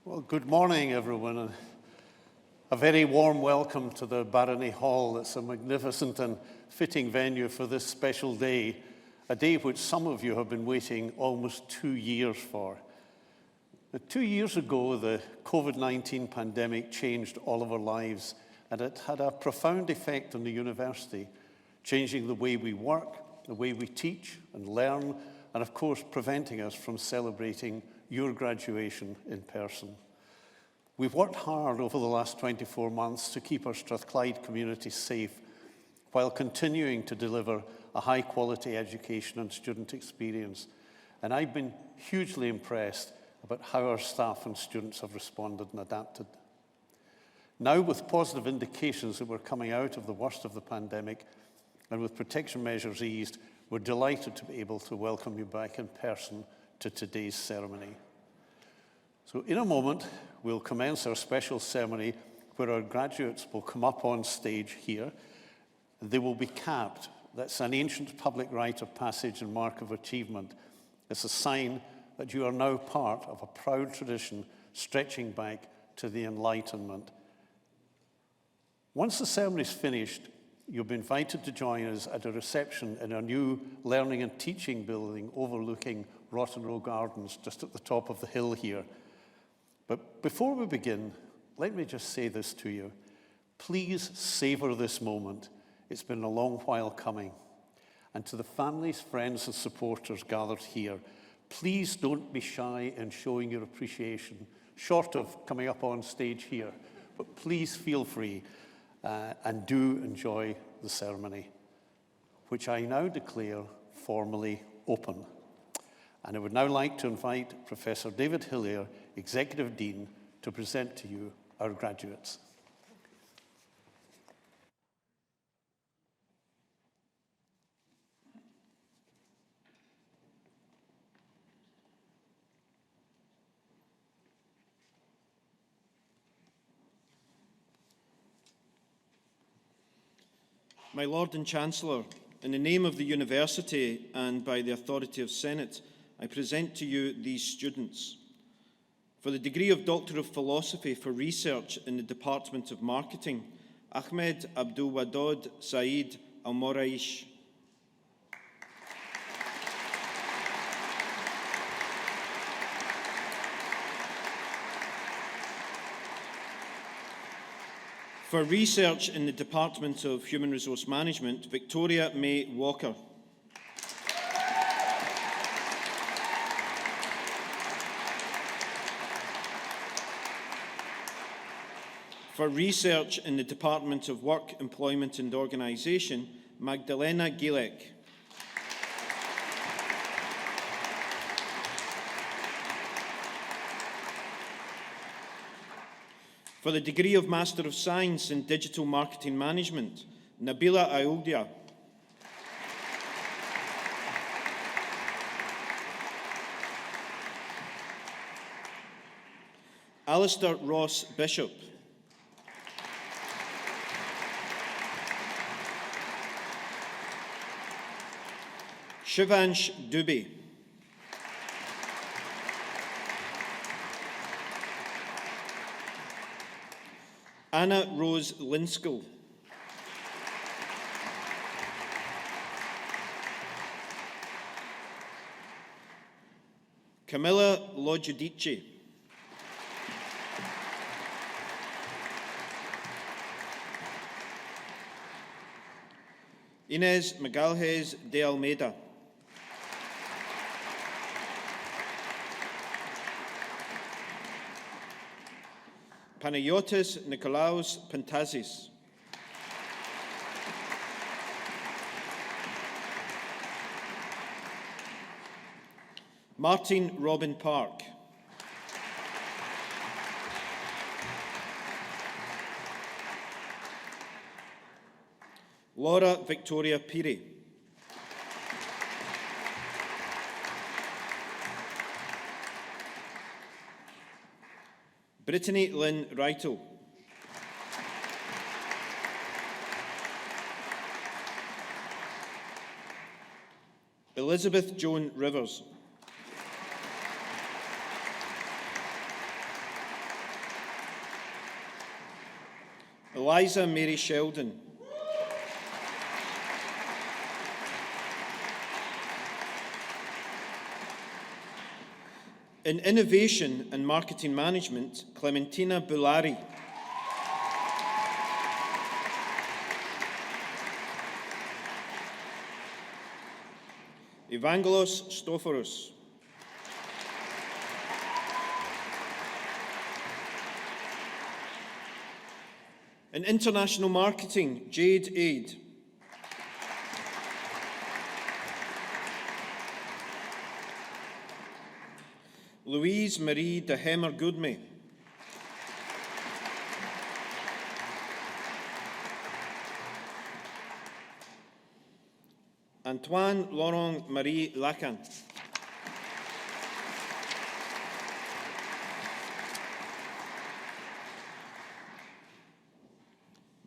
Well, good morning, everyone, and a very warm welcome to the Barony Hall. It's a magnificent and fitting venue for this special day, a day which some of you have been waiting almost 2 years for. 2 years ago, the COVID-19 pandemic changed all of our lives, and it had a profound effect on the university, changing the way we work, the way we teach and learn, and of course, preventing us from celebrating your graduation in person. We've worked hard over the last 24 months to keep our Strathclyde community safe while continuing to deliver a high-quality education and student experience. And I've been hugely impressed about how our staff and students have responded and adapted. Now, with positive indications that we're coming out of the worst of the pandemic and with protection measures eased, we're delighted to be able to welcome you back in person to today's ceremony. So in a moment, we'll commence our special ceremony where our graduates will come up on stage here. They will be capped. That's an ancient public rite of passage and mark of achievement. It's a sign that you are now part of a proud tradition stretching back to the Enlightenment. Once the ceremony is finished, you'll be invited to join us at a reception in our new learning and teaching building overlooking Rotten Row Gardens, just at the top of the hill here. But before we begin, let me just say this to you. Please savor this moment. It's been a long while coming. And to the families, friends, and supporters gathered here, please don't be shy in showing your appreciation, short of coming up on stage here. But please feel free and do enjoy the ceremony, which I now declare formally open. And I would now like to invite Professor David Hillier, Executive Dean, to present to you our graduates. My Lord and Chancellor, in the name of the University and by the authority of Senate, I present to you these students. For the degree of Doctor of Philosophy for Research in the Department of Marketing, Ahmed Abdul Wadod Saeed Al-Moraish. For Research in the Department of Human Resource Management, Victoria May Walker. For Research in the Department of Work, Employment and Organisation, Magdalena Gilek. For the degree of Master of Science in Digital Marketing Management, Nabila Aoudia. Alistair Ross Bishop. Shivansh Dubey. Anna Rose Linskill. Camilla Logidici. Inez Magalhaes de Almeida. Panayotis Nikolaos Pantazis. Martin Robin Park. Laura Victoria Piri. Brittany Lynn Reitel. Elizabeth Joan Rivers. Eliza Mary Sheldon. In Innovation and Marketing Management, Clementina Bulari. Evangelos Stoforos. In International Marketing, Jade Aid. Louise Marie de Hemmer Goodme. Antoine Laurent Marie Lacan.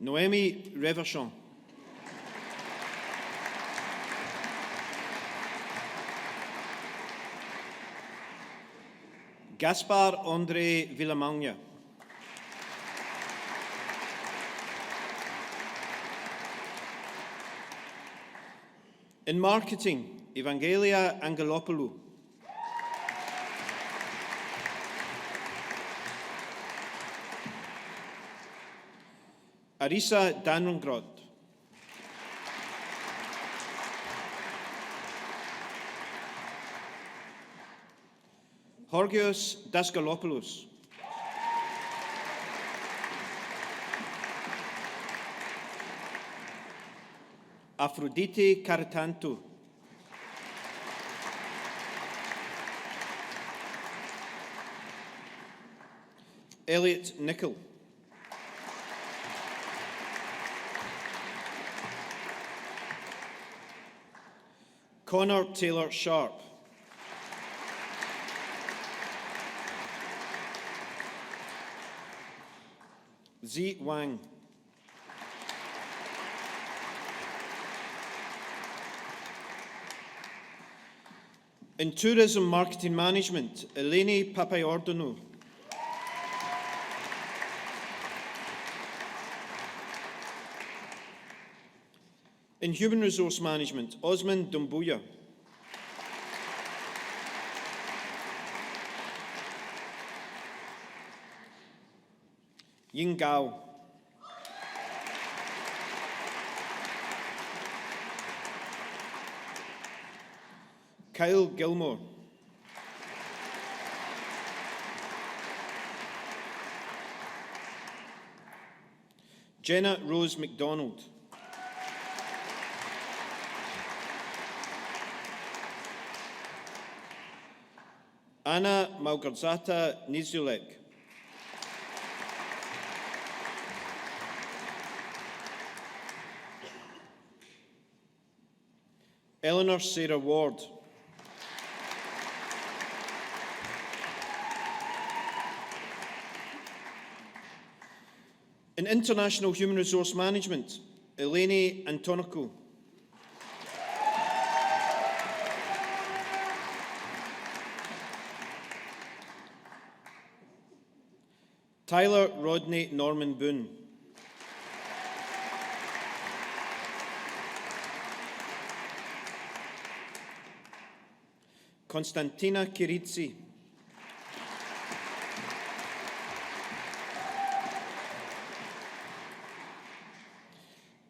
Noémie Reverchon. Gaspard André Villamagna. In Marketing, Evangelia Angelopoulou. Arisa Danrengrod. Horgios Daskalopoulos. Aphrodite Karatantou. Elliot Nicol. Connor Taylor Sharp. Zi Wang. In Tourism Marketing Management, Eleni Papayordanou. In Human Resource Management, Osman Dumbuya. Ying Gao. Kyle Gilmore. Jenna Rose McDonald. Anna Malgorzata Nizulek. Eleanor Sarah Ward. In International Human Resource Management, Eleni Antonikou. Tyler Rodney Norman Boone. Konstantina Kiritsi.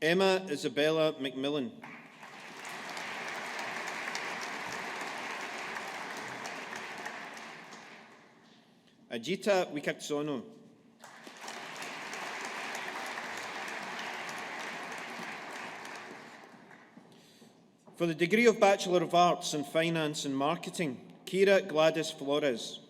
Emma Isabella McMillan. Ajita Wikaksono. For the degree of Bachelor of Arts in Finance and Marketing, Kira Gladys Flores.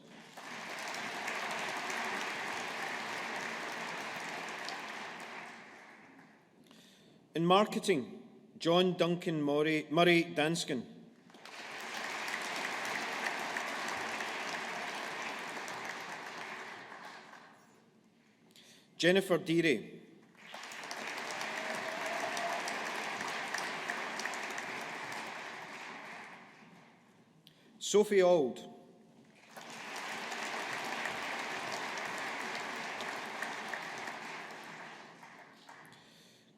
In Marketing, John Duncan Murray Danskin. Jennifer Deary. Sophie Auld.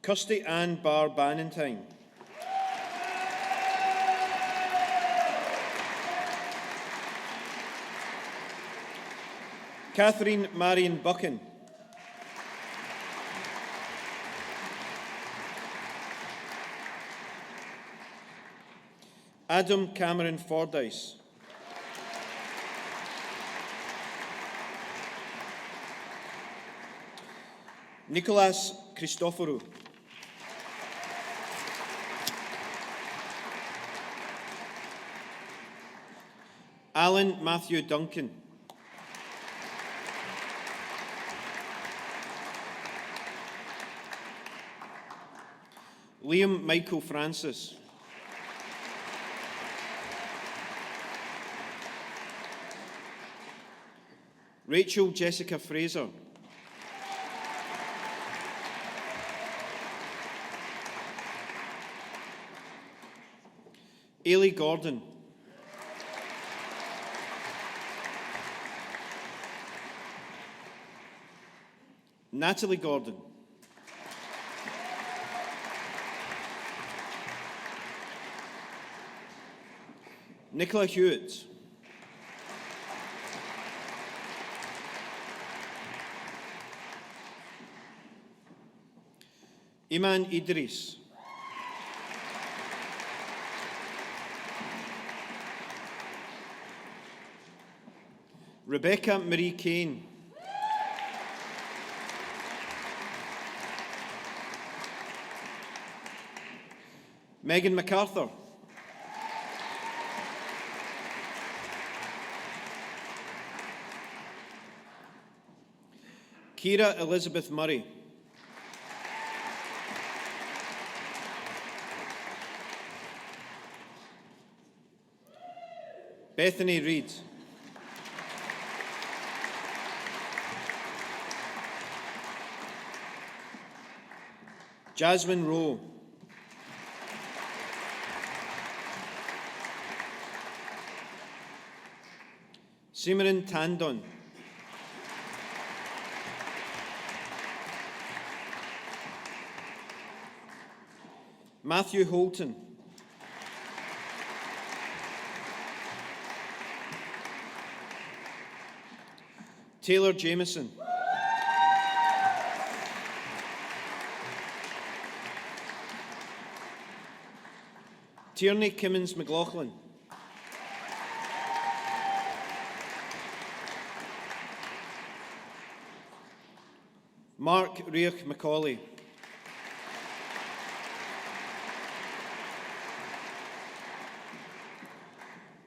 Kirsty Ann Barr Bannatyne. Catherine Marion Buchan. Adam Cameron Fordyce. Nicholas Christoforou. Alan Matthew Duncan. Liam Michael Francis. Rachel Jessica Fraser. Ailey Gordon. Natalie Gordon. Nicola Hewitt. Iman Idris. Rebecca Marie Kane. Megan MacArthur. Kira Elizabeth Murray. Bethany Reid. Jasmine Rowe. Simran Tandon. Matthew Holton. Taylor Jameson. Tierney Kimmins McLaughlin. Mark Riach Macaulay.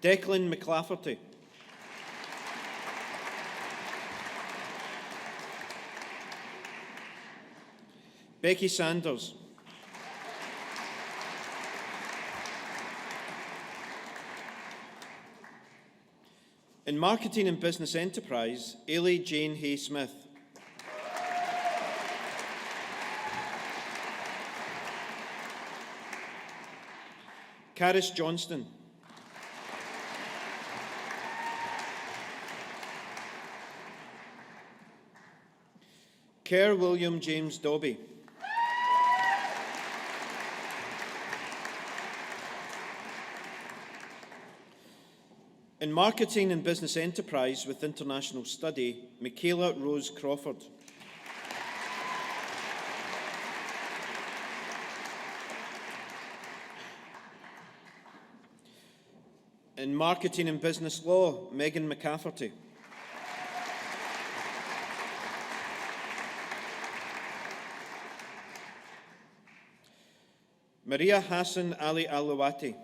Declan McLafferty. Becky Sanders. In Marketing and Business Enterprise, Ailey Jane Hay-Smith. Caris Johnston. Kerr William James Dobby. In Marketing and Business Enterprise with International Study, Michaela Rose Crawford. In Marketing and Business Law, Megan McCafferty. Maria Hassan Ali Alawati.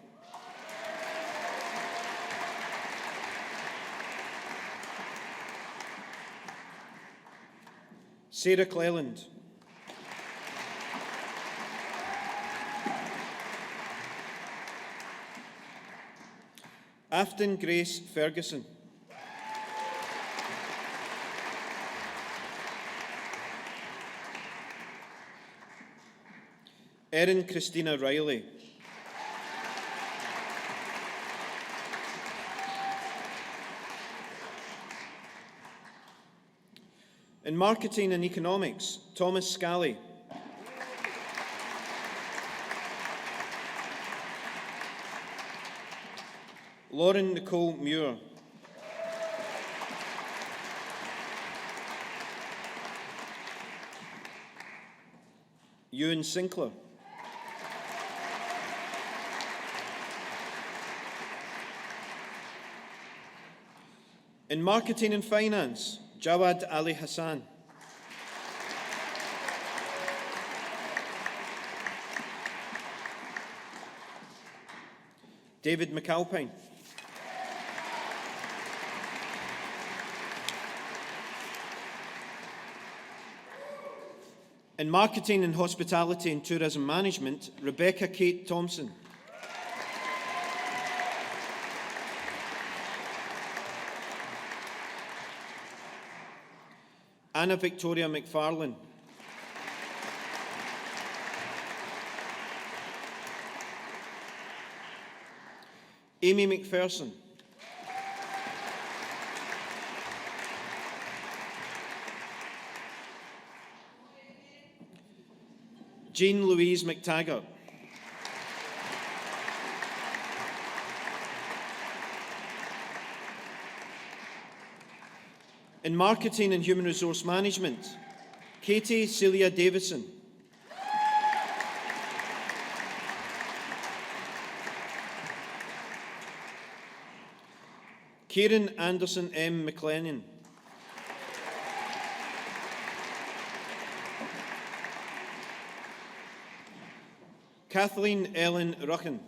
Sarah Cleland. Afton Grace Ferguson. Erin Christina Riley. In Marketing and Economics, Thomas Scally. Lauren Nicole Muir. Ewan Sinclair. In Marketing and Finance, Jawad Ali Hassan. David McAlpine. In Marketing and Hospitality and Tourism Management, Rebecca Kate Thompson. Anna Victoria McFarlane. Amy McPherson. Jean Louise McTaggart. In Marketing and Human Resource Management, Katie Celia Davison. Kieran Anderson M. McLennan. Kathleen Ellen Ruckin.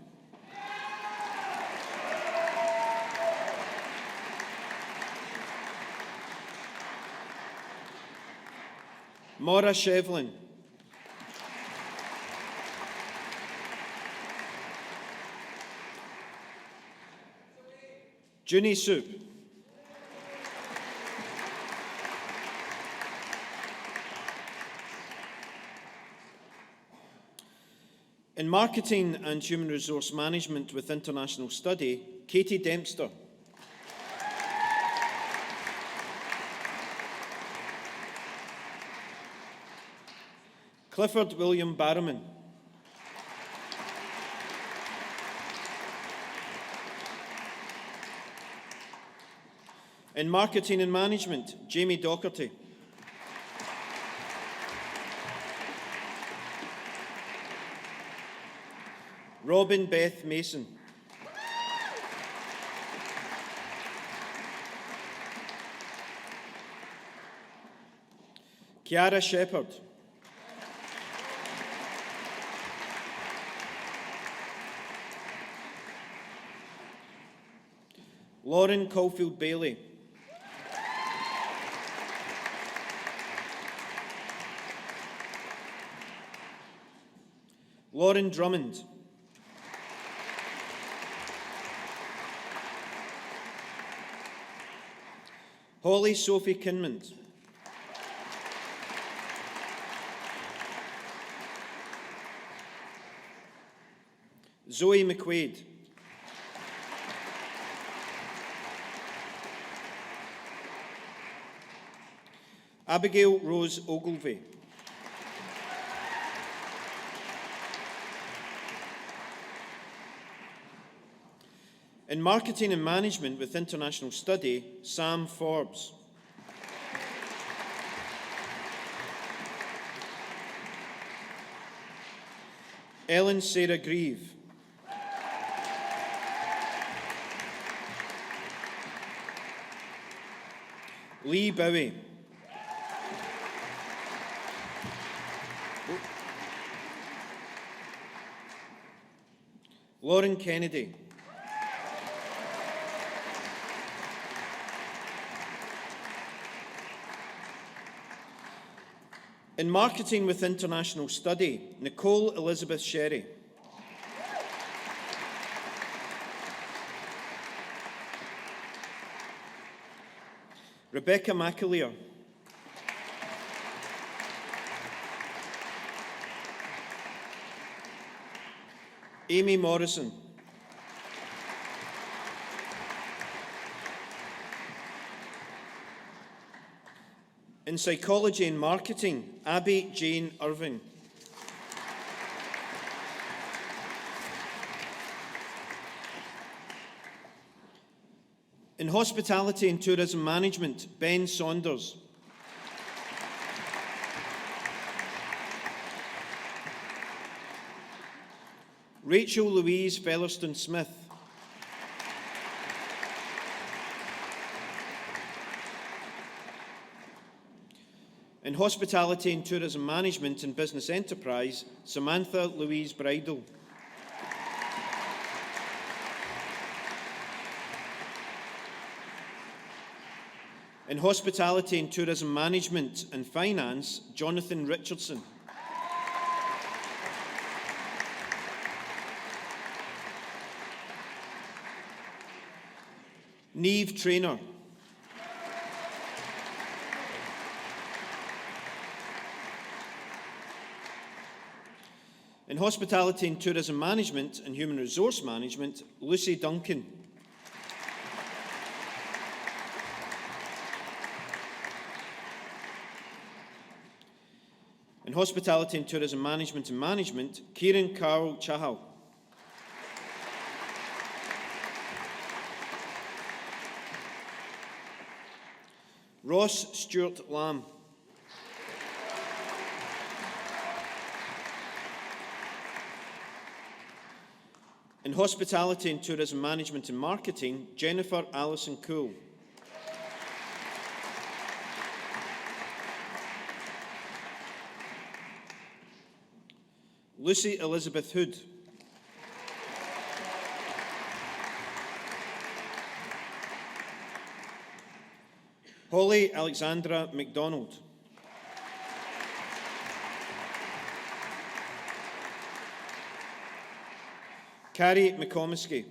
Maura Shevlin. Junie Soup. In Marketing and Human Resource Management with International Study, Katie Dempster. Clifford William Barrowman. In Marketing and Management, Jamie Docherty. Robin Beth Mason. Kiara Shepherd. Lauren Caulfield Bailey. Lauren Drummond. Holly Sophie Kinmont. Zoe McQuaid. Abigail Rose Ogilvie. In Marketing and Management with International Study, Sam Forbes. Ellen Sarah Grieve. Lee Bowie. Lauren Kennedy. In Marketing with International Study, Nicole Elizabeth Sherry. Rebecca McAleer. Amy Morrison. In Psychology and Marketing, Abby Jane Irving. In Hospitality and Tourism Management, Ben Saunders. Rachel Louise Featherstone-Smith. In Hospitality and Tourism Management and Business Enterprise, Samantha Louise Bridle. In Hospitality and Tourism Management and Finance, Jonathan Richardson. Niamh Traynor. In Hospitality and Tourism Management and Human Resource Management, Lucy Duncan. In Hospitality and Tourism Management and Management, Kieran Carl Chahal. Ross Stewart Lamb. In Hospitality and Tourism Management and Marketing, Jennifer Allison Cool. Lucy Elizabeth Hood. Holly Alexandra MacDonald. Carrie McComiskey.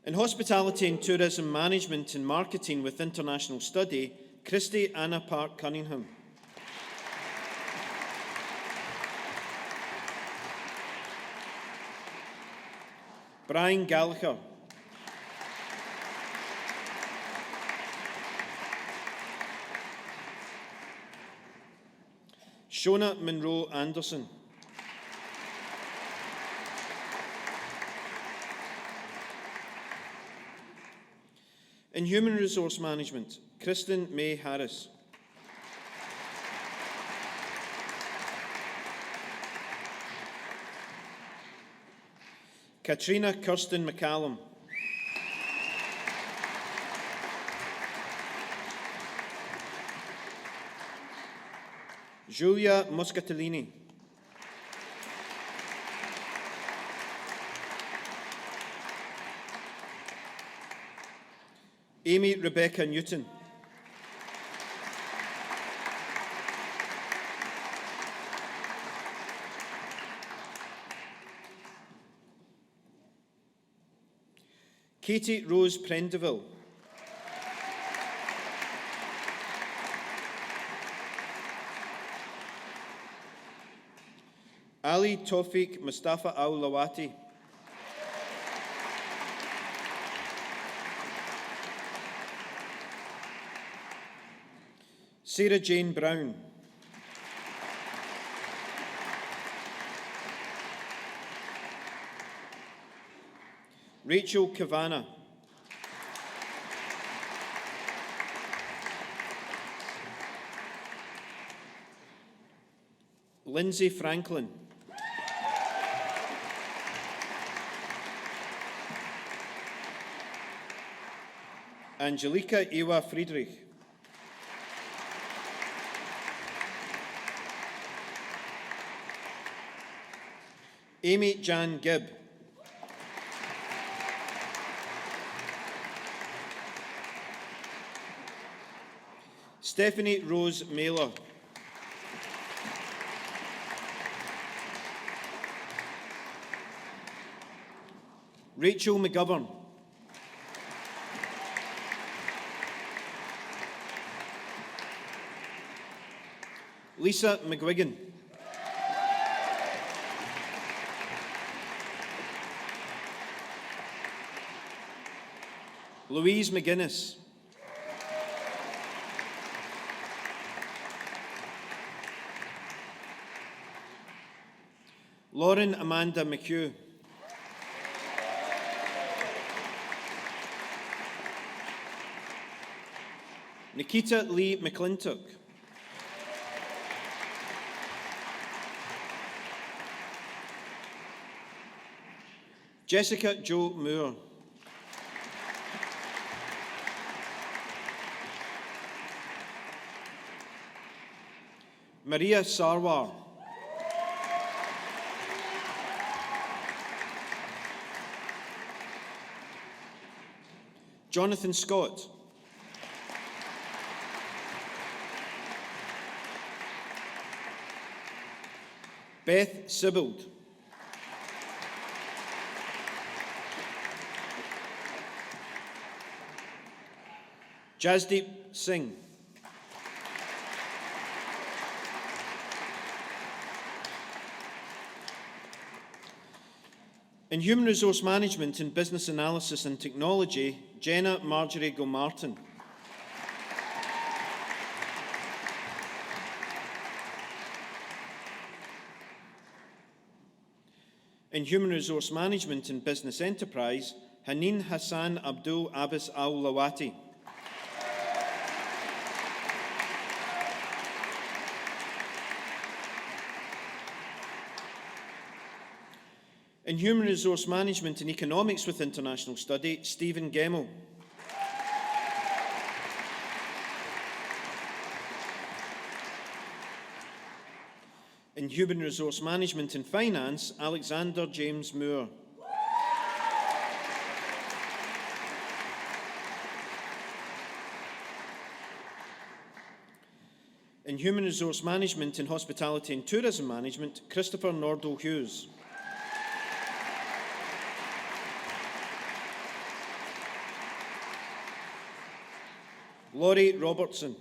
In Hospitality and Tourism Management and Marketing with International Study, Christy Anna Park Cunningham. Brian Gallagher. Shona Monroe Anderson. In Human Resource Management, Kristen May Harris. Katrina Kirsten McCallum. Giulia Muscatellini. Amy Rebecca Newton. Katie Rose Prendeville. Ali Tawfiq Mustafa Al-Lawati. Sarah Jane Brown. Rachel Kavanagh. Lindsay Franklin. Angelica Ewa Friedrich. Amy Jan Gibb. Stephanie Rose Mailer. Rachel McGovern. Lisa McGuigan. Louise McGuinness. Lauren Amanda McHugh. Nikita Lee McClintock. Jessica Jo Moore. Maria Sarwar. Jonathan Scott. Beth Sibbald. Jasdeep Singh. In Human Resource Management and Business Analysis and Technology, Jenna Marjorie Gilmartin. In Human Resource Management and Business Enterprise, Haneen Hassan Abdul Abbas Al Lawati. In Human Resource Management and Economics with International Study, Stephen Gemmell. In Human Resource Management and Finance, Alexander James Moore. In Human Resource Management and Hospitality and Tourism Management, Christopher Nordell Hughes. Laurie Robertson.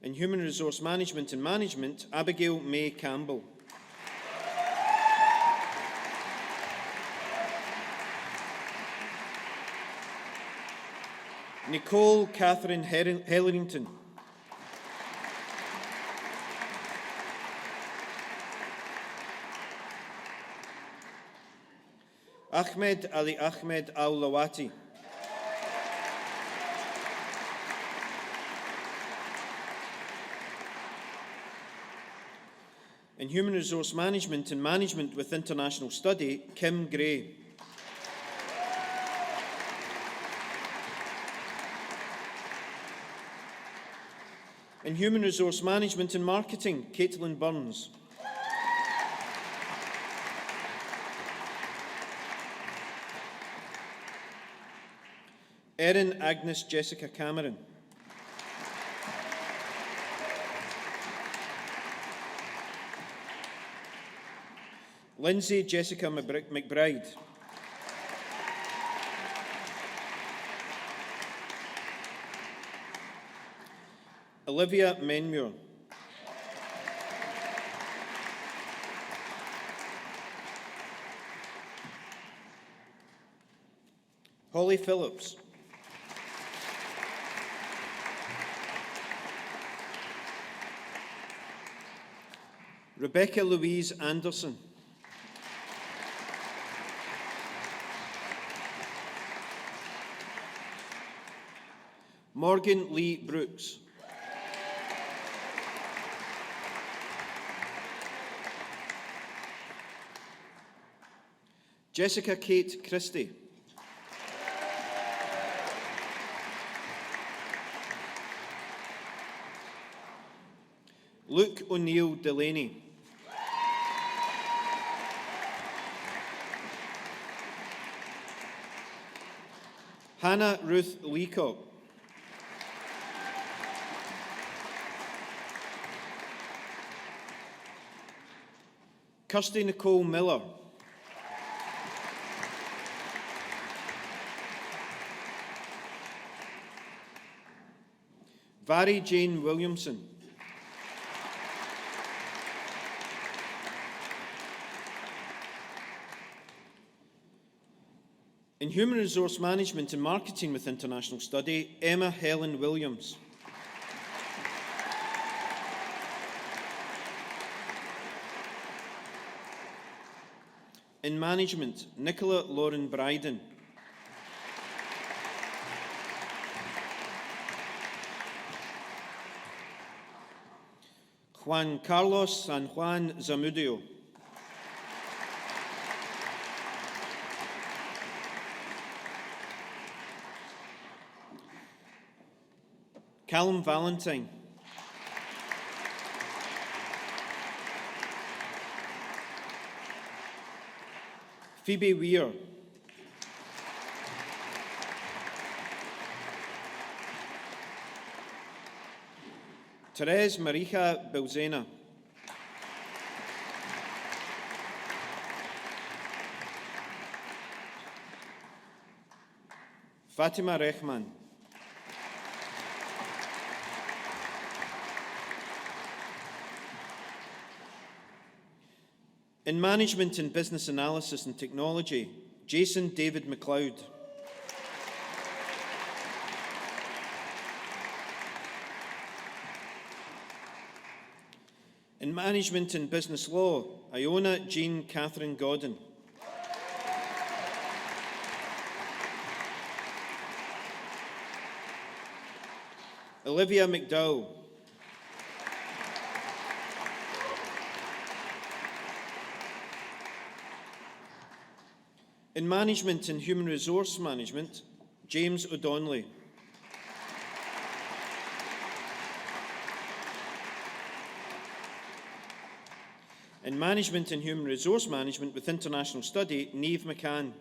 In Human Resource Management and Management, Abigail May Campbell. Nicole Catherine Hellerington. Ahmed Ali Ahmed Al Lawati. In Human Resource Management and Management with International Study, Kim Gray. In Human Resource Management and Marketing, Caitlin Burns. Erin Agnes Jessica Cameron. Lindsay Jessica McBride. Olivia Menmuir. Holly Phillips. Rebecca Louise Anderson. Morgan Lee Brooks. Jessica Kate Christie. Luke O'Neill Delaney. Hannah Ruth Leacock. Kirsty Nicole Miller. Vary Jane Williamson. In Human Resource Management and Marketing with International Study, Emma Helen Williams. In Management, Nicola Lauren Bryden. Juan Carlos San Juan Zamudio. Callum Valentine. Phoebe Weir. Therese Marija Bilzena. Fatima Rehman. In Management and Business Analysis and Technology, Jason David McLeod. In Management and Business Law, Iona Jean Catherine Godden. Olivia McDowell. In Management and Human Resource Management, James O'Donnelly. In Management and Human Resource Management with International Study, Niamh McCann.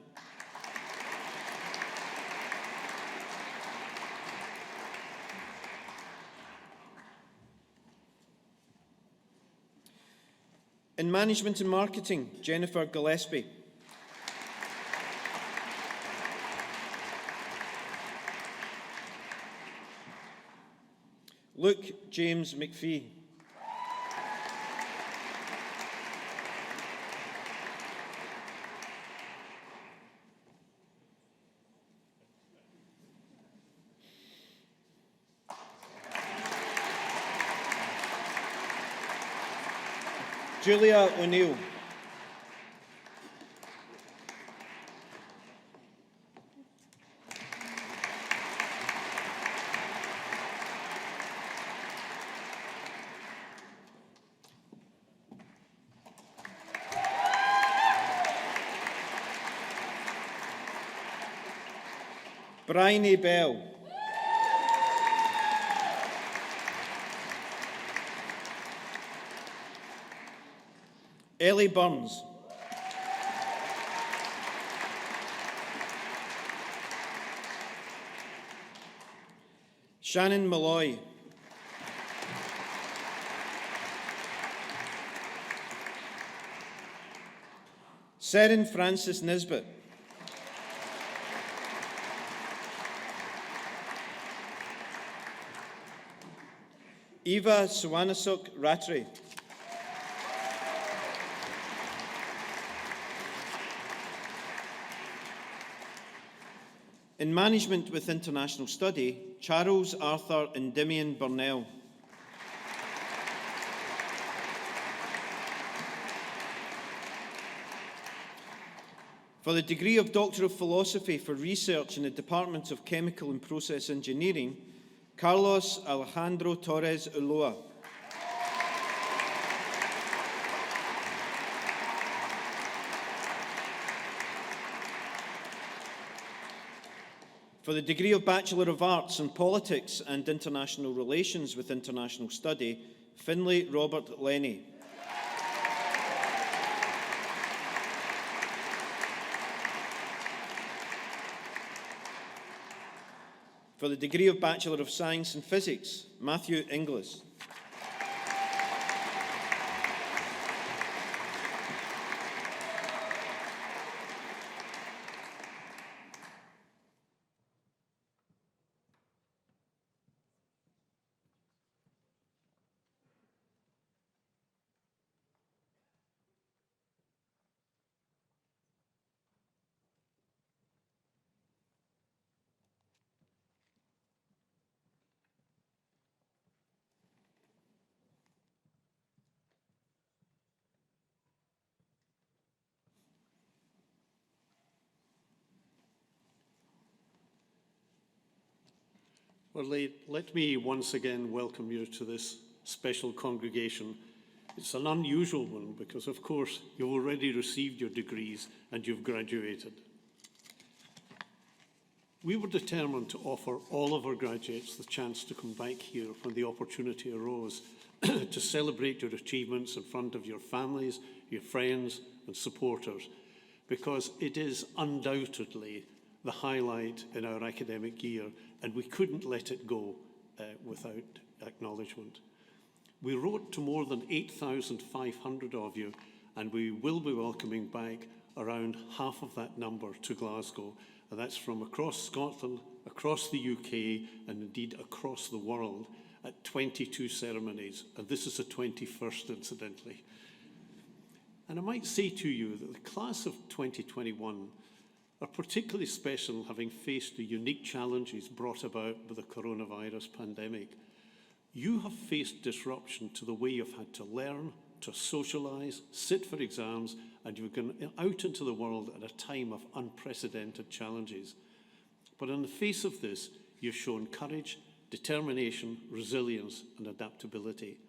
In Management and Marketing, Jennifer Gillespie. Luke James McPhee. Julia O'Neill. Bryony Bell. Ellie Burns. Shannon Malloy. Seren Francis Nisbet. Eva Suwanasuk Rattray. In Management with International Study, Charles Arthur Endymion Burnell. For the degree of Doctor of Philosophy for Research in the Department of Chemical and Process Engineering, Carlos Alejandro Torres Ulloa. For the degree of Bachelor of Arts in Politics and International Relations with International Study, Finlay Robert Lenny. For the degree of Bachelor of Science in Physics, Matthew Inglis. Well, let me once again welcome you to this special congregation. It's an unusual one because, of course, you've already received your degrees and you've graduated. We were determined to offer all of our graduates the chance to come back here when the opportunity arose to celebrate your achievements in front of your families, your friends and supporters, because it is undoubtedly the highlight in our academic year, and we couldn't let it go without acknowledgement. We wrote to more than 8,500 of you, and we will be welcoming back around half of that number to Glasgow, and that's from across Scotland, across the UK, and indeed across the world at 22 ceremonies, and this is the 21st, incidentally. And I might say to you that the class of 2021 are particularly special, having faced the unique challenges brought about by the coronavirus pandemic. You have faced disruption to the way you've had to learn, to socialise, sit for exams, and you've gone out into the world at a time of unprecedented challenges. But in the face of this, you've shown courage, determination, resilience, and adaptability.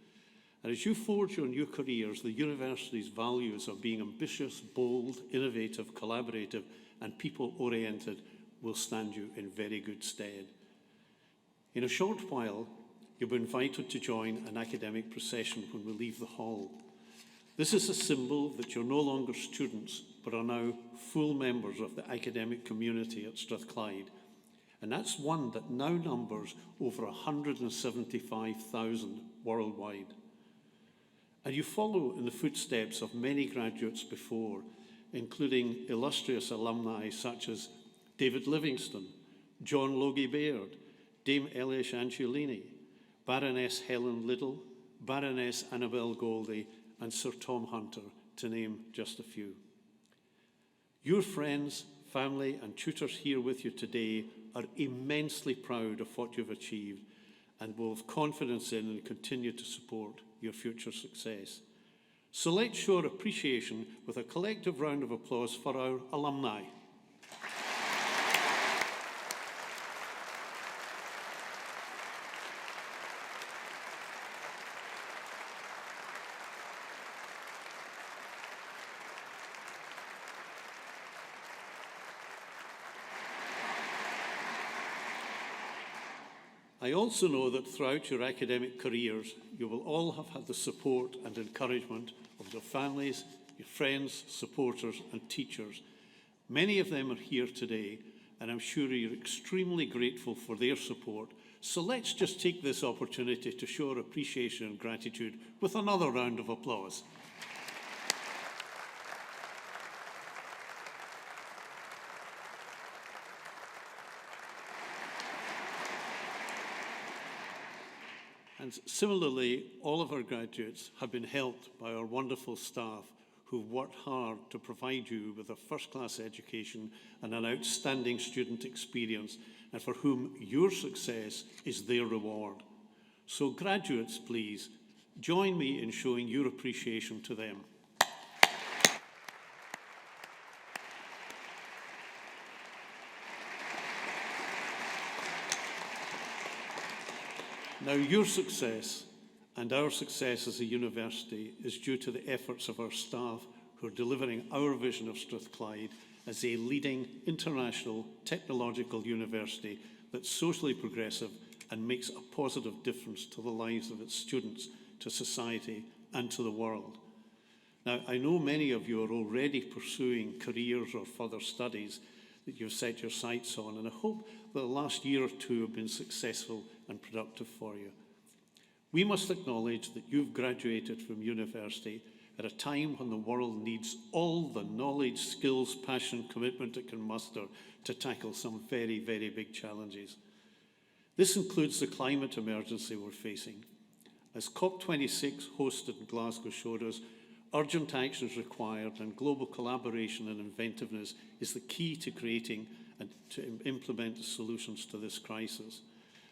And as you forge your new careers, the university's values of being ambitious, bold, innovative, collaborative, and people-oriented will stand you in very good stead. In a short while, you'll be invited to join an academic procession when we leave the hall. This is a symbol that you're no longer students, but are now full members of the academic community at Strathclyde. And that's one that now numbers over 175,000 worldwide. And you follow in the footsteps of many graduates before, including illustrious alumni such as David Livingstone, John Logie Baird, Dame Elish Angiolini, Baroness Helen Liddell, Baroness Annabel Goldie, and Sir Tom Hunter, to name just a few. Your friends, family, and tutors here with you today are immensely proud of what you've achieved and will have confidence in and continue to support your future success. So let's show our appreciation with a collective round of applause for our alumni. I also know that throughout your academic careers, you will all have had the support and encouragement of your families, your friends, supporters, and teachers. Many of them are here today, and I'm sure you're extremely grateful for their support. So let's just take this opportunity to show our appreciation and gratitude with another round of applause. And similarly, all of our graduates have been helped by our wonderful staff who've worked hard to provide you with a first-class education and an outstanding student experience, and for whom your success is their reward. So graduates, please, join me in showing your appreciation to them. Now, your success and our success as a university is due to the efforts of our staff who are delivering our vision of Strathclyde as a leading international technological university that's socially progressive and makes a positive difference to the lives of its students, to society, and to the world. Now, I know many of you are already pursuing careers or further studies that you've set your sights on, and I hope that the last year or two have been successful and productive for you. We must acknowledge that you've graduated from university at a time when the world needs all the knowledge, skills, passion, commitment it can muster to tackle some very, very big challenges. This includes the climate emergency we're facing. As COP26 hosted in Glasgow showed us, urgent action is required, and global collaboration and inventiveness is the key to creating and to implement the solutions to this crisis.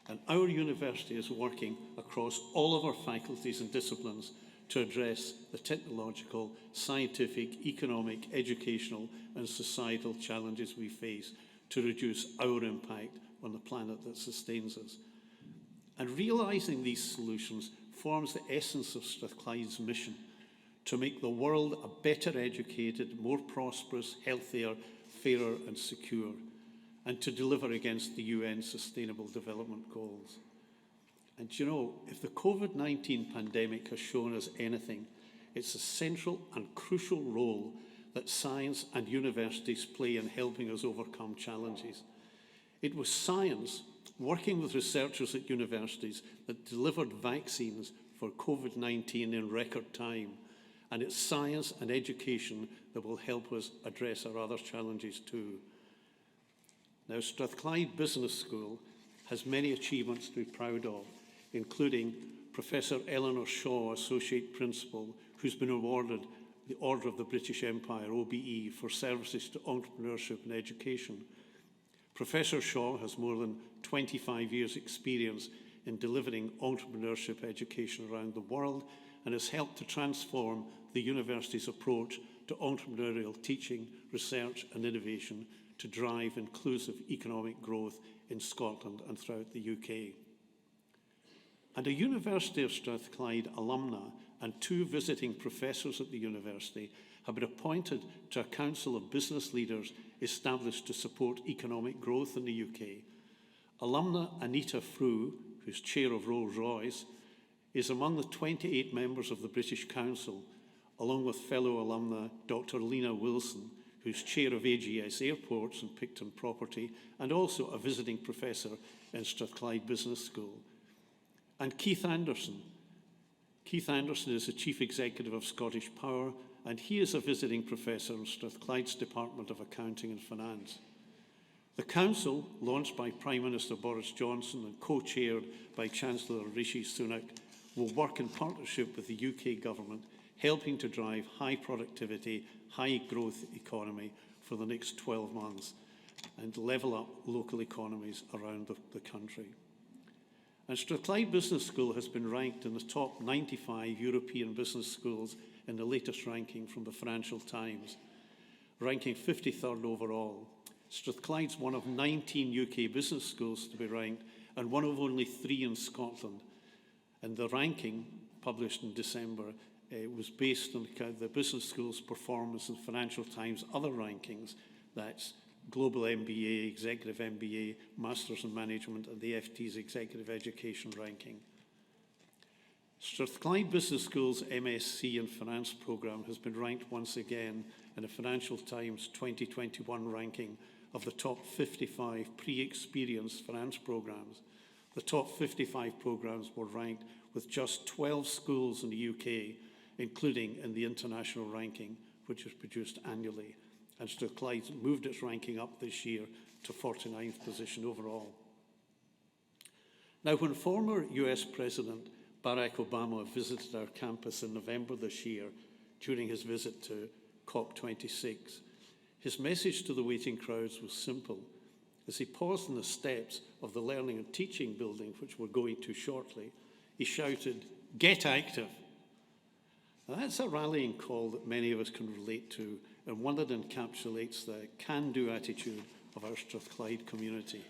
And our university is working across all of our faculties and disciplines to address the technological, scientific, economic, educational, and societal challenges we face to reduce our impact on the planet that sustains us. And realising these solutions forms the essence of Strathclyde's mission to make the world a better educated, more prosperous, healthier, fairer and secure, and to deliver against the UN Sustainable Development Goals. And you know, if the COVID-19 pandemic has shown us anything, it's the central and crucial role that science and universities play in helping us overcome challenges. It was science, working with researchers at universities, that delivered vaccines for COVID-19 in record time. And it's science and education that will help us address our other challenges too. Now, Strathclyde Business School has many achievements to be proud of, including Professor Eleanor Shaw, Associate Principal, who's been awarded the Order of the British Empire, OBE, for services to entrepreneurship and education. Professor Shaw has more than 25 years' experience in delivering entrepreneurship education around the world and has helped to transform the university's approach to entrepreneurial teaching, research and innovation to drive inclusive economic growth in Scotland and throughout the UK. And a University of Strathclyde alumna and 2 visiting professors at the university have been appointed to a council of business leaders established to support economic growth in the UK. Alumna Anita Frew, who's chair of Rolls-Royce, is among the 28 members of the British Council, along with fellow alumna Dr. Lena Wilson, who's chair of AGS Airports and Picton Property, and also a visiting professor in Strathclyde Business School. And Keith Anderson. Keith Anderson is the Chief Executive of Scottish Power, and he is a visiting professor in Strathclyde's Department of Accounting and Finance. The Council, launched by Prime Minister Boris Johnson and co-chaired by Chancellor Rishi Sunak, will work in partnership with the UK Government, helping to drive high productivity, high growth economy for the next 12 months and level up local economies around the country. And Strathclyde Business School has been ranked in the top 95 European business schools in the latest ranking from the Financial Times, ranking 53rd overall. Strathclyde's one of 19 UK business schools to be ranked and one of only 3 in Scotland. And the ranking, published in December, was based on the business school's performance in Financial Times' other rankings, that's Global MBA, Executive MBA, Masters in Management, and the FT's Executive Education ranking. Strathclyde Business School's MSc in Finance programme has been ranked once again in the Financial Times 2021 ranking of the top 55 pre-experienced finance programmes. The top 55 programmes were ranked with just 12 schools in the UK, including in the international ranking, which is produced annually. And Strathclyde moved its ranking up this year to 49th position overall. Now, when former US President Barack Obama visited our campus in November this year during his visit to COP26, his message to the waiting crowds was simple. As he paused on the steps of the Learning and Teaching building, which we're going to shortly, he shouted, "Get active." Now, that's a rallying call that many of us can relate to, and one that encapsulates the can-do attitude of our Strathclyde community.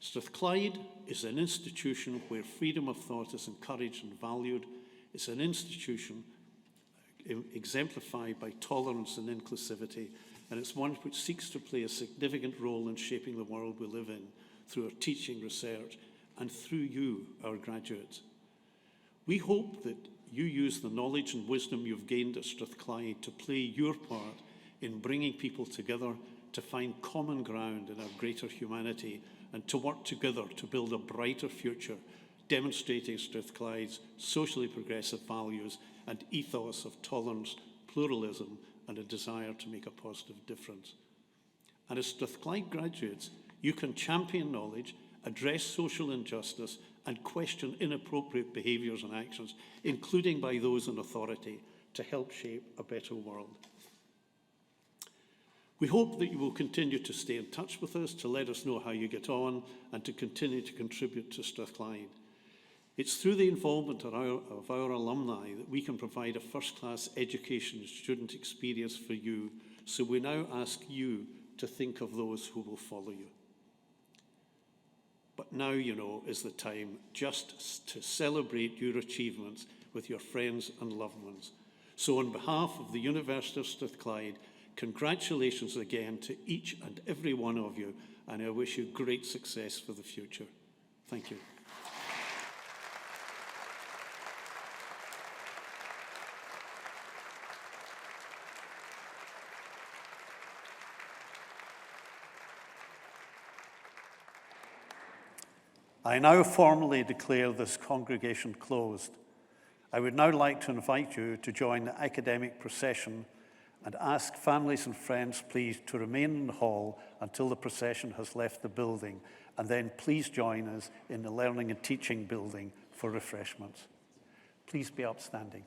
Strathclyde is an institution where freedom of thought is encouraged and valued. It's an institution exemplified by tolerance and inclusivity, and it's one which seeks to play a significant role in shaping the world we live in through our teaching, research, and through you, our graduates. We hope that you use the knowledge and wisdom you've gained at Strathclyde to play your part in bringing people together to find common ground in our greater humanity and to work together to build a brighter future, demonstrating Strathclyde's socially progressive values and ethos of tolerance, pluralism, and a desire to make a positive difference. And as Strathclyde graduates, you can champion knowledge, address social injustice, and question inappropriate behaviours and actions, including by those in authority, to help shape a better world. We hope that you will continue to stay in touch with us, to let us know how you get on, and to continue to contribute to Strathclyde. It's through the involvement of our alumni that we can provide a first-class education and student experience for you, so we now ask you to think of those who will follow you. But now, is the time just to celebrate your achievements with your friends and loved ones. So on behalf of the University of Strathclyde, congratulations again to each and every one of you, and I wish you great success for the future. Thank you. I now formally declare this congregation closed. I would now like to invite you to join the academic procession and ask families and friends please to remain in the hall until the procession has left the building, and then please join us in the Learning and Teaching building for refreshments. Please be upstanding.